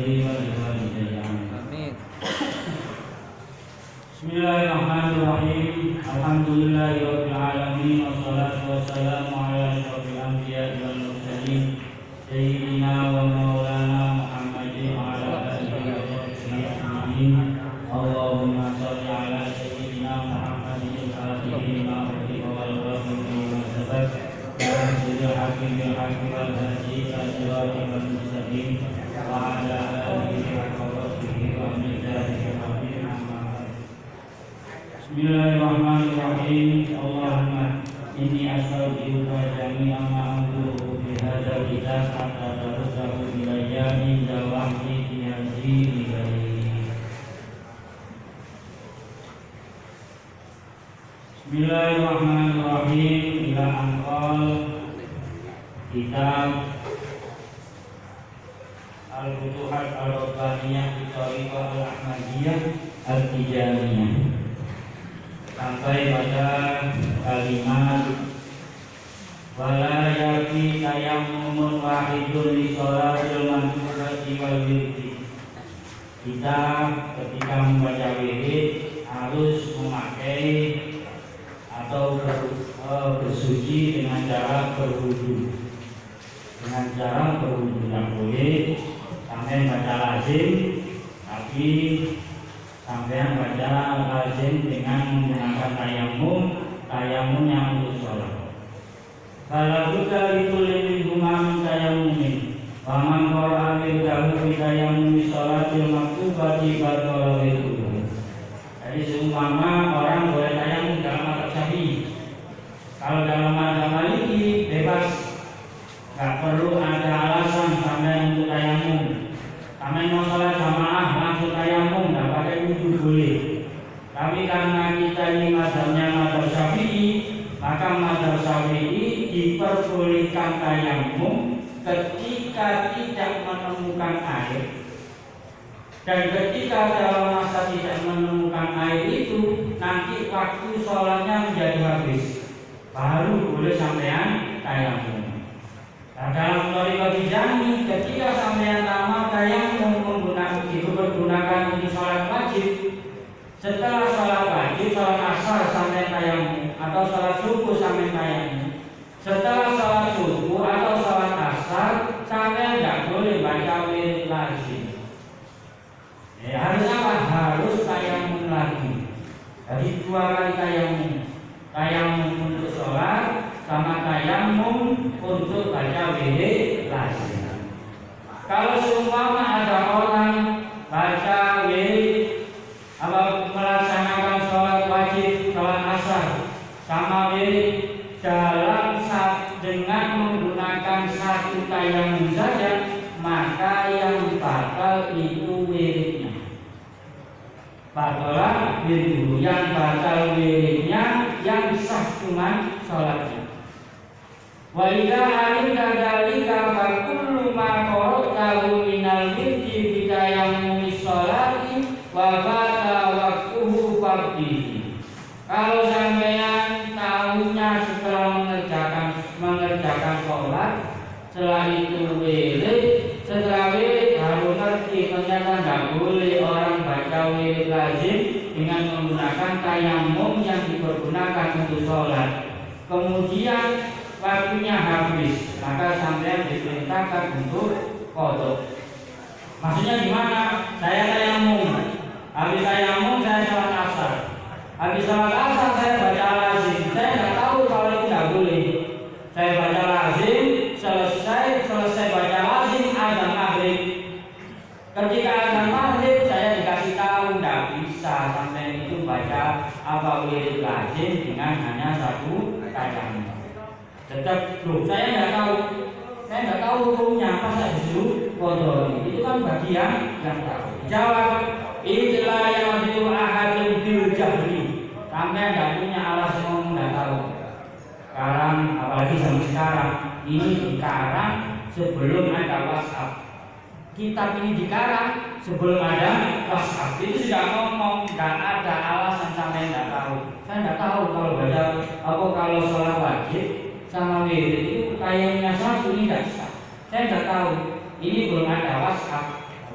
لي ولوالدي Amin. بسم الله الرحمن الرحيم الحمد لله رب العالمين والصلاة والسلام على أشرف الأنبياء والمرسلين سيدنا ومولانا محمد وعلى آله وصحبه أجمعين اللهم صل على سيدنا محمد الفاتح لما أغلق والخاتم لما سبق ناصر الحق بالحق والهادي إلى صراطك المستقيم وعلى آله وصحبه ومقداره العظيم أما بعد. Bismillahirrahmanirrahim. Allahumma inni as'aluka jami'a ma amruhu bi hadzal kitab hatta tarzahu ilayya min dawahti fi Bismillahirrahmanirrahim. Ila anqal kitab Al-Futuhat Al-Rabbaniyah fi Thariqah Al-Ahmadiyah Al-Tijaniyah sampai pada kalimat wala yafi tayammumun wahidun li sholatil mandubati wal wirdi. Kita ketika membaca wirid harus memakai atau bersuci dengan cara berwudu. Dengan cara berwudu yang boleh sampai baca lazim, tapi sampai baca lazim dengan menggunakan tayamum yang untuk sholat. Kalau kita itu lebih gumam tayamumin, paman Quran berdahu tayamum sholatil maktubati batal itu. Jadi seumpama orang boleh tayamum dalam mazhab Syafi'i. Kalau dalam mazhab Maliki bebas, nggak perlu ada alasan sampai untuk tayamum. Sampai mau sholat jamaah langsung tayamum, nggak pakai wudu boleh. Tapi karena kita ini mazhabnya mazhab Syafi'i, maka mazhab Syafi'i diperbolehkan tayamum ketika tidak menemukan air. Dan ketika dalam masa tidak menemukan air itu, nanti waktu sholatnya menjadi habis, baru boleh sampean tayamum. Nah, dalam Thariqah Tijaniyah ketika sampean lama tayamum menggunakan untuk sholat wajib, setelah sholat wajib, sholat asar sampai tayamum atau sholat subuh sampai tayamum, setelah sholat subuh atau sholat asar sampai tidak boleh baca wirid lagi. Harus apa? Harus tayamum lagi. Jadi 2 kali tayamum. Tayamum untuk sholat sama tayamum untuk baca wirid lazim. Kalau seumpama ada orang baca wirid melaksanakan sholat wajib, sholat asar sama wirid dengan menggunakan 1 tayamum saja, maka yang batal itu wiridnya. Batalah wirid, yang batal wiridnya, yang sah cuma sholatnya. Wa idza alimta dzalika fa kullu ma qara'tahu minal wirdi bidayammumi sholati wa bata waqtuhu fardhi. Kalau sampean tahunya setelah mengerjakan sholat, setelah itu wirid, setelah wirid baru ngerti ternyata nggak boleh orang baca wirid lazim dengan menggunakan tayamum yang dipergunakan untuk sholat. Kemudian waktunya habis, maka sampean diperintahkan untuk qadha. Maksudnya gimana? Saya tayamum, habis tayamum saya sholat asar, habis sholat asar saya baca lazim. Saya nggak tahu kalau itu nggak boleh. Saya baca lazim, selesai baca lazim azan maghrib. Ketika azan maghrib saya dikasih tahu nggak bisa sampai itu baca wirid lazim dengan hanya 1 tayamum. Tetap saya nggak tahu hukumnya, apa saya disuruh qadha. Itu kan bagian yang tahu. Jawab, itulah yang itu ahadul bil jahri. Sampai nggak punya alasan ngomong nggak tahu. Sekarang apalagi sampai sekarang ini dikarang sebelum ada WhatsApp. Kitab ini dikarang sebelum ada WhatsApp. Itu sudah ngomong nggak ada alasan sampai nggak tahu. Saya nggak tahu kalau baca kalau sholat wajib sama wirid itu kayaknya 1 ini tidak sah. Saya nggak tahu. Ini belum ada WhatsApp.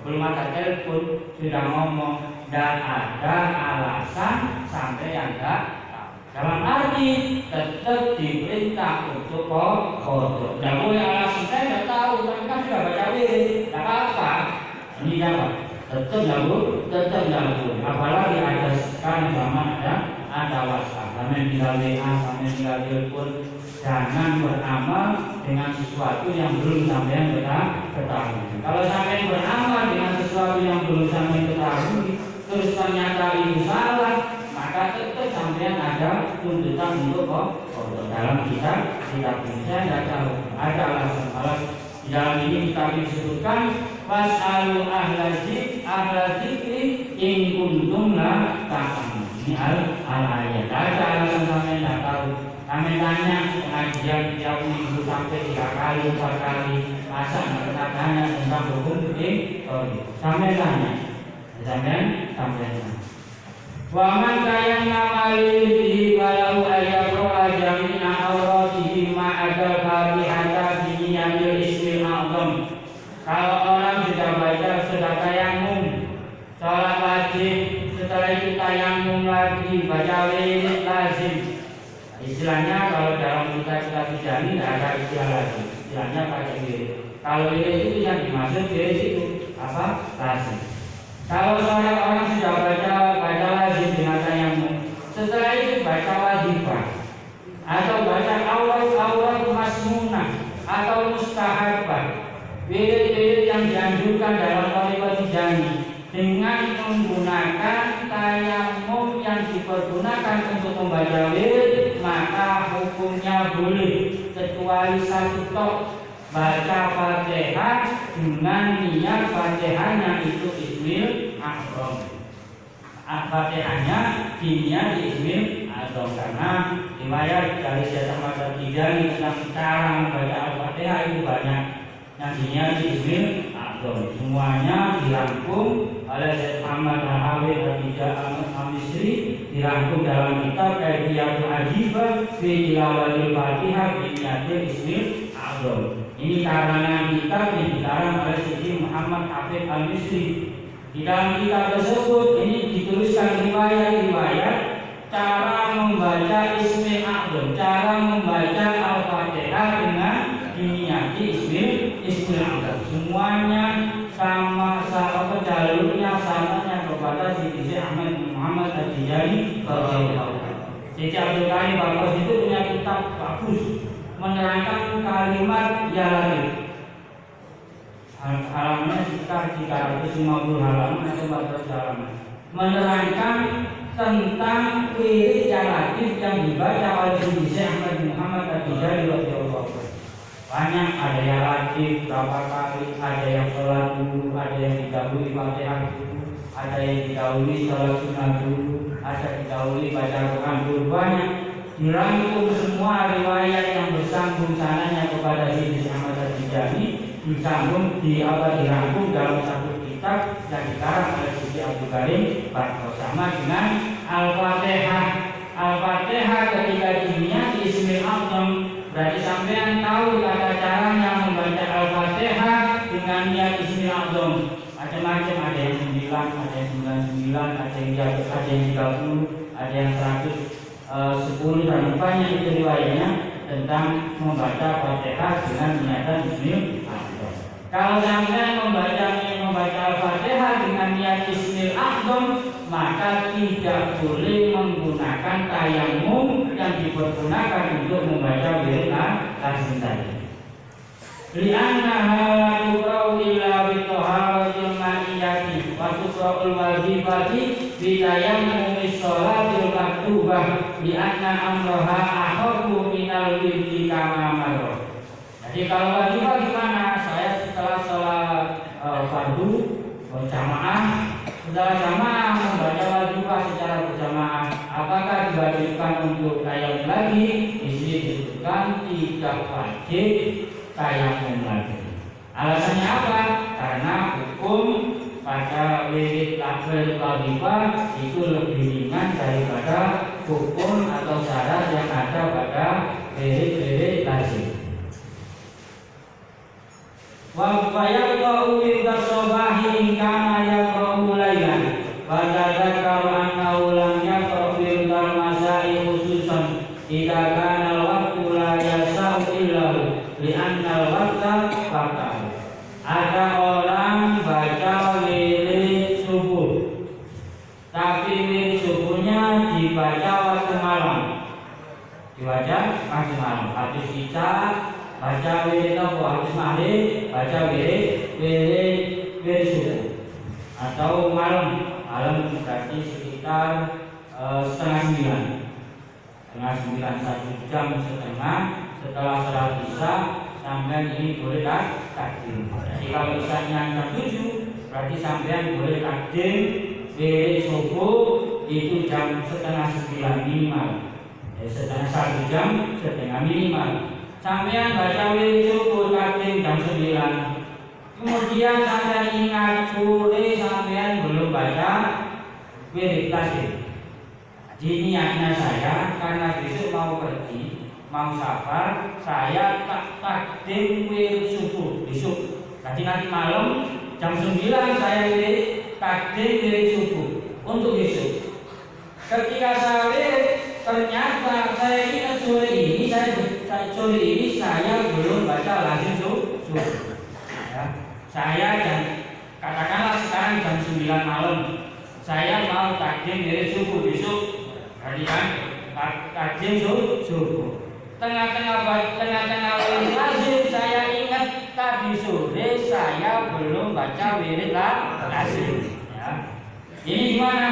belum ada telepon, sudah ngomong, dan ada alasan sampai yang enggak tahu. Dalam arti tetap diperintah untuk kodok. Tidak boleh alasan saya tidak tahu, tapi kan sudah baca wirid, tidak apa-apa. Ini jawab, tetap tidak boleh. Apalagi ada sekarang zaman ada WhatsApp, kami tinggal WA, kami tinggal telepon. Jangan beramal dengan sesuatu yang belum sampai ketahui. Kalau sampai beramal dengan sesuatu yang belum sampai ketahui, terus ternyata itu salah, maka tetap sampai ada tuntutan untuk kodok. Dalam kitab ini saya tidak tahu ada alasan. Di dalam ini kita disebutkan was'alu ahla dzikri in kuntum la ta'lamun. Ini al-ayat. Ada alasan sampai tidak tahu. Kami tanya pengajian tiap minggu sampai 3 kali, 4 kali, masa nggak pernah tanya tentang hukum fikih? Sampai tanya, sampai. Waman kaya namali walau ayatro ajamina auratihi ma'adal fatihata biniyamil ismil a'zam. Kalau orang sudah baca sudah tayamum, sholat wajib, setelah itu tayamum lagi baca wirid lazim. Istilahnya kalau dalam kita pidani tidak ada istilah lagi. Istilahnya pakai wirid. Kalau wirid itu yang dimaksud wirid itu apa? Lazim. Kalau seorang orang sudah baca lazim dengan tayamum, setelah itu baca wajibah atau baca awal masmunah atau mustahabah, wirid-wirid yang dianjurkan dalam tariqah tijani dengan menggunakan tayamum yang dipergunakan untuk membaca wirid, maka hukumnya boleh kecuali satu tok, baca Fatihah dengan niat Fatihahnya itu ismil a'zam. Fatihahnya diniat ismil a'zam karena riwayat dari Syekh Ahmad At-Tijani tentang cara membaca Al-Fatihah itu banyak. Yang diniat ismil a'zam. Semuanya dirangkum oleh Syekh Ahmad Al-Hawid Al-Misri, dirangkum dalam kitab Kaifiyatul Ajibah fi Tilawatil Fatihah bi niyatil ismil a'zam. Ini karangan kitab yang dikarang oleh Syekh Muhammad Hafid Al-Misri. Di dalam kitab tersebut ini dituliskan riwayat-riwayat cara membaca ismil a'zam, cara membaca Al-Fatihah dengan diniyati ismil a'zam. Semuanya sama jalurnya samanya kepada Syekh Ahmad Muhammad At-Tijani radhiyallahu anhu. Syekh Abdul Karim Bakos itu punya kitab bagus menerangkan kalimat ya lagi. Halamannya sekitar 350 halaman atau 400 halaman. Menerangkan tentang wirid ya lagi yang dibaca oleh Syekh Ahmad Muhammad At-Tijani radhiyallahu anhu. Banyak, ada yang wajib berapa kali, ada yang sholat dulu, ada yang didahului Fatihah dulu, ada yang didahului sholat sunnah dulu, ada didahului baca Quran dulu. Banyak dirangkum semua riwayat yang bersambung sananya kepada Syekh Ahmad At-Tijani, dirangkum dalam satu kitab yang dikarang oleh Syekh Abdul Karim Bakos. Sama dengan Al-Fatihah. Al-Fatihah ketika diniat ismil a'zam, berarti sampean tahu tata caranya membaca Al-Fatihah dengan niat ismil a'zam. Macam-macam, ada yang 9, ada yang 99, ada yang 30, ada yang 110 dan banyak itu riwayatnya tentang membaca Fatihah dengan niatan ismil a'zam. Kalau sampean membaca Al-Fatihah dengan niat ismil a'zam, maka tidak boleh menggunakan tayamum yang dipergunakan untuk membaca wirid lazim tadi. Li'annaha la tuqra'u illa bi taharatil ma'iyyati wa tuqra'ul wajibati bi tayammumis sholatil maktubah li'anna amraha akhaffu minal wirdi kama marra. Jadi kalau wajibah gimana? Saya setelah sholat fardu berjamaah, setelah jamaah membaca wajibah secara berjamaah, apakah diwajibkan untuk tayamum lagi? Di sini disebutkan tidak wajib tayamum lagi. Alasannya apa? Karena hukum pada wirid wajibah itu lebih ringan daripada hukum atau syarat yang ada pada wirid lazim. Wa bayaqa'u min tasabahi Fatadzakkaru annahu lam yaqra' wirdal masai khususan idza kana al-waqtu la yasau illahu li'anna al-waqta faqtahu. Ada orang baca wirid subuh, tapi wirid subuhnya dibaca waktu malam, dibaca waktu malam. Habis isya baca wirid apa? Habis maghrib baca wirid subuh. Atau malam berarti sekitar setengah 9, 1 jam setengah setelah sholat isya sampai ini boleh takdim. Jadi kalau misalnya jam 7 berarti sampean boleh takdim wirid subuh itu jam setengah 9 minimal, setengah 1 jam setengah minimal. Sampean baca wirid subuh takdim jam 9, kemudian sampean ingat sore sampean belum baca wirid lazim. Jadi niatnya saya karena besok mau pergi, mau safar, saya takdim wirid subuh besok. Jadi nanti malam jam 9 saya takdim wirid subuh untuk besok. Ketika saya wirid, ternyata saya ingat sore ini saya belum baca lazim subuh. Saya katakanlah sekarang jam 9 malam, saya mau takdim wirid subuh besok, berarti kan takdim subuh. Tengah-tengah wirid lazim saya ingat tadi sore saya belum baca wirid lazim. Ya. Ini gimana?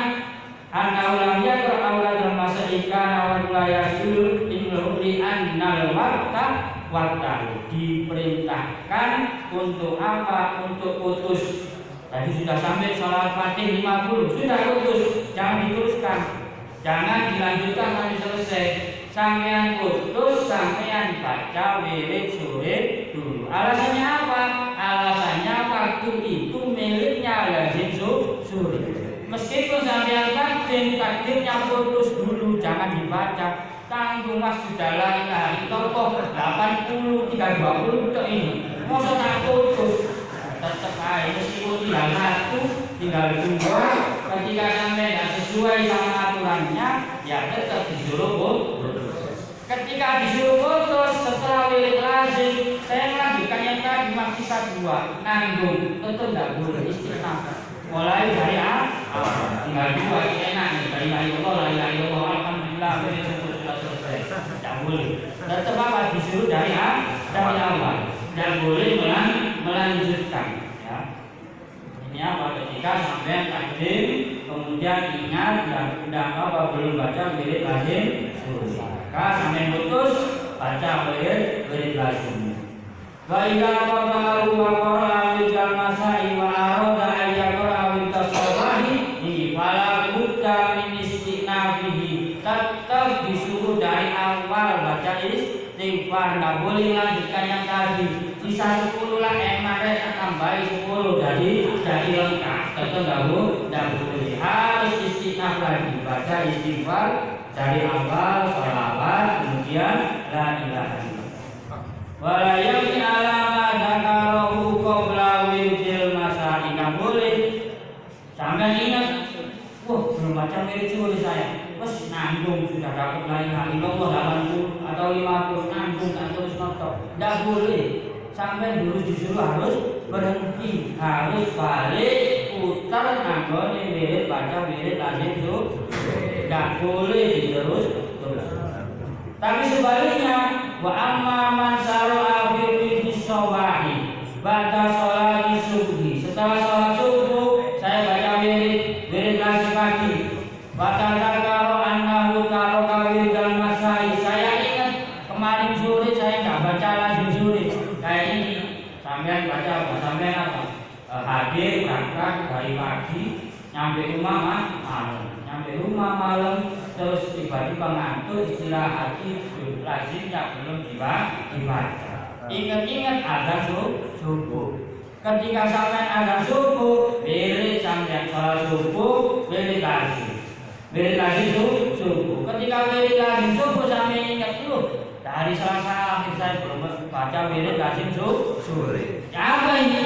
An-naulam yaqra' awladul masa'ika wa yasul li annal waqta waktu diperintahkan untuk apa? Untuk putus. Tadi sudah sampai sholat Fatih 50, sudah putus, jangan diteruskan, jangan dilanjutkan sampai selesai. Sampean putus, sampean baca wirid sore dulu. Alasannya apa? Alasannya waktu itu miliknya lazim sore. Meskipun sampean takdirnya putus dulu, jangan dibaca. Tanggung mas sudah lari tokoh 80 320 untuk ini. Masa tak putus? Tetap aja meskipun tinggal 2. Ketika sampai tidak sesuai sama aturannya, ya tetap disuruh putus. Ketika disuruh putus setelah wirid lazim, saya melanjutkan yang tadi masih 1 2 nanggung, tetap tidak boleh istiqamah. Mulai dari tinggal 2 enak nih, dari la ilaha illallah alhamdulillah sudah selesai. Tidak boleh. Tetap apa disuruh dari awal. Dan boleh melanjutkan. Ya. Ini apa? Ketika sampai takdim, kemudian ingat dan apa belum baca wirid lazim suruh. Maka sampai putus baca wirid lazim. Wa idza qara'a wa qara'a bil masai wa arada an yaqra'a bil tasawwahi ini fala budda min istinafihi. Tetap disuruh dari awal baca istighfar, enggak boleh lanjutkan yang tadi. Sisa 10 lah enak tambahin 10 jadi lengkap. Tetap enggak boleh. Harus istinaf lagi, baca istighfar dari awal sholawat, kemudian la ilaha illallah. Wala yaqi ala ma dzakarahu qabla wirdil masai. Enggak boleh sampai ingat, belum baca wirid subuh saya. Wes nanggung sudah dapat la ilaha illallah 80 atau 50 nanggung tak terus nonton. Enggak boleh. Sampai dulu disuruh harus berhenti, harus balik putar nanggone wirid baca wirid lazim subuh. Enggak boleh terus. Tapi sebaliknya, wa amma man sara'a fi wirdis shawahi ba'da sholati subuhi. Setelah sholat subuh saya baca wirid lazim pagi. Wa tadzakara annahu taraka wirdal masai. Saya ingat kemarin sore saya enggak baca lazim sore. Kayak ini sampean baca apa? Sampean apa? Hadir berangkat dari pagi nyampe rumah malam, terus tiba-tiba ngantuk istirahat tidur, lazimnya belum dibaca. Ingat-ingat azan subuh. Ketika sampai azan subuh, wirid sampai sholat subuh, wirid lazim subuh. Ketika wirid lazim subuh sampai ingat dulu, dari Selasa akhir saya belum baca wirid lazim subuh. Apa ini?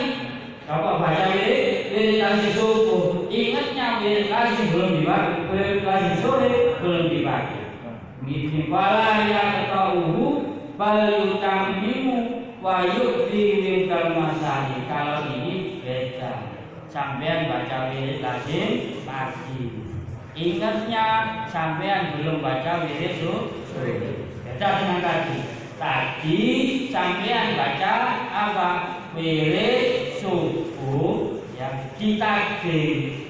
Bapak baca wirid lazim subuh. Ingatnya wirid lazim belum dipakai, wirid lazim sore belum dipakai. Mifala yang ketahuhu balyutamimu wa yukti windal masani. Kalau ini beda. Sampean baca wirid lazim pagi. Ingatnya sampean belum baca wirid sore. Beda dengan tadi. Tadi sampean baca apa? Wirid subuh ya ditagih.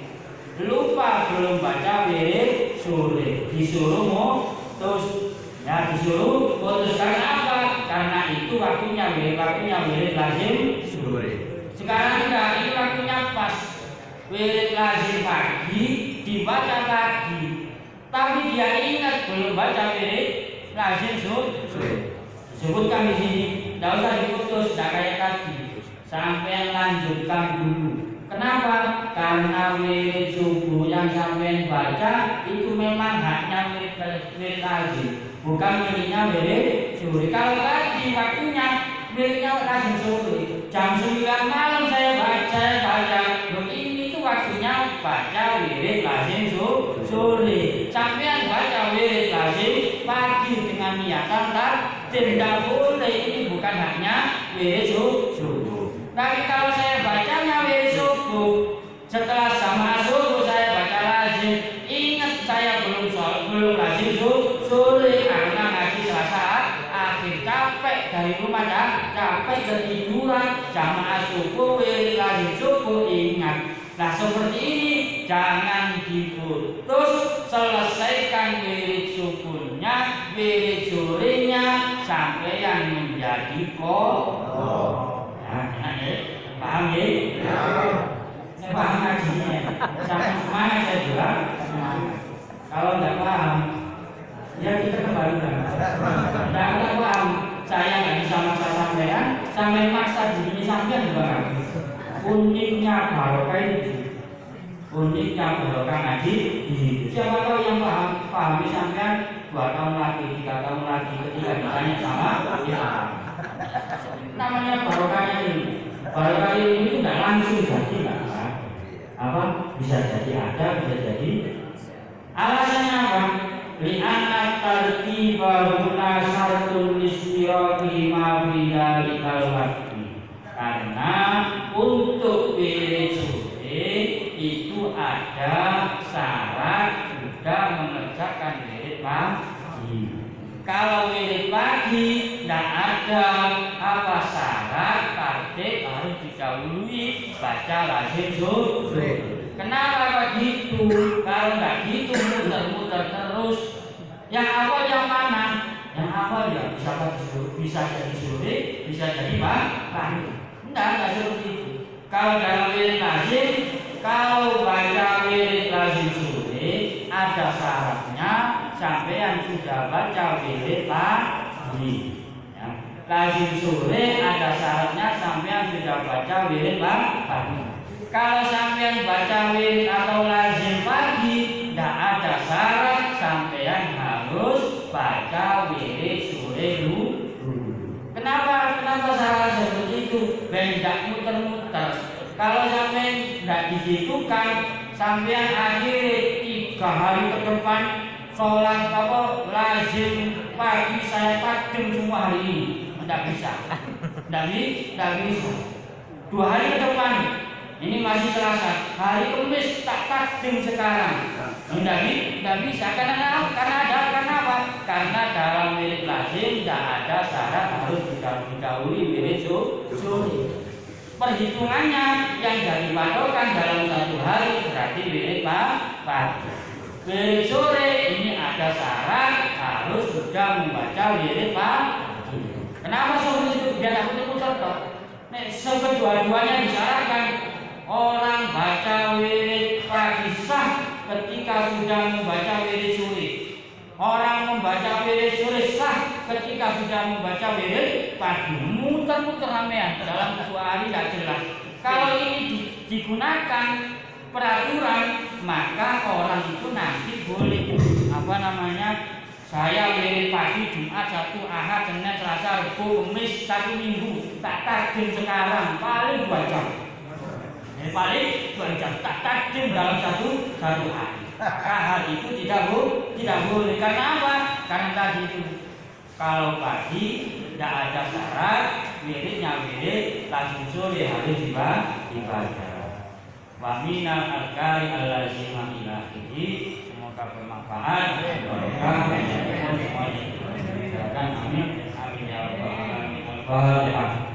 Lupa belum baca wirid sore. Disuruh mau terus ya disuruh putuskan apa? Karena itu waktunya wirid lazim sore. Sekarang enggak, ini waktunya pas. Wirid lazim pagi dibaca pagi. Tapi dia ingat belum baca wirid lazim sore. Sebutkan di sini, tidak usah diputus, tidak kayak tadi. Sampai lanjutkan dulu. Kenapa? Karena wirid subuh yang sampai baca itu memang haknya wirid lazim, bukan miliknya wirid sore. Kalau tadi waktunya miliknya lazim sore, jam 9 malam saya baca, ini tuh waktunya baca wirid lazim sore. Sampai baca wirid lazim pagi dengan niatan tidak boleh, ini bukan haknya wirid subuh. Tapi kalau saya bacanya wirid subuh, setelah sama subuh saya baca lazim, ingat saya belum lazim sore karena ngaji Selasa akhir, capek dari rumah, capek ketiduran, jamaah subuh wirid lazim subuh ingat. Nah seperti ini jangan diputus, selesaikan wirid subuhnya, wirid sorenya sampai yang menjadi kodok. Paham ya? Saya paham ngajinya. Sampai semangat saya bilang. Kalau tidak paham, ya kita kembalikan. Tidak paham, saya nggak bisa maksa sampean, sampai maksa diri sampean juga. Uniknya barokah itu, uniknya barokah ngaji. Siapa tahu yang pahami sampean 2 tahun lagi, 3 tahun lagi, ketika ditanya sama ya. Namanya barokahnya ini. Barokah ini itu tidak langsung jadi apa? Bisa jadi ada, bisa jadi. Alasannya apa? Li'anna tartiba huna syartun listiraqi ma fi dalikal waqti. Karena untuk wirid sore itu ada syarat sudah mengerjakan wirid pagi. Kalau wirid pagi tidak ada apa syarat, tartib harus didahului baca lazim sore. Kenapa begitu? Kalau tidak gitu muter-muter terus. Yang awal yang mana? Yang awal ya bisa jadi sore, bisa jadi pagi. Tidak seperti itu. Kalau dalam wirid lazim, kalau baca wirid lazim sore ada syaratnya sampai yang sudah baca wirid pagi. Ya. Lazim sore ada syaratnya sampai yang sudah baca wirid pagi. Kalau sampean baca wirid atau lazim pagi, tidak ada syarat sampean harus baca wirid sore dulu. Kenapa syarat seperti itu? Tidak muter-muter. Kalau sampean tidak digitukan, sampean akhirnya 3 hari ke depan sholat apa lazim pagi saya takdim semua hari ini. Tidak bisa. Tidak bisa. 2 hari ke depan. Ini masih Selasa, hari Kamis tak takdim sekarang. Tidak bisa karena apa? Karena dalam wirid lazim tidak ada syarat harus didahului wirid sore. Perhitungannya yang jadi patokan dalam 1 hari berarti wirid pagi. Wirid sore ini ada syarat harus sudah membaca wirid pagi. Kenapa seperti itu? Biar aku putar toh. Kedua-duanya disyaratkan. Orang baca wirid pagi sah ketika sudah membaca wirid sore. Orang membaca wirid sore sah ketika sudah membaca wirid pagi. Muter-muter ramean dalam 2 hari tidak jelas. Kalau ini digunakan peraturan, maka orang itu nanti boleh saya wirid pagi Jumat, Sabtu, Ahad, Senin, Selasa, Rabu, Kamis 1 minggu tak takdim sekarang paling 2 jam. Paling 2 jam tak tajam dalam satu hari. Maka hal itu tidak boleh. Karena apa? Karena tadi itu kalau pagi tidak ada syarat, wiridnya wirid, langsung sore harus dibaca. Wa minal akari allazina ilahi. Semoga bermanfaat. Barokah. Semuanya. Amin. Amin ya rabbal alamin. Al-Fatihah.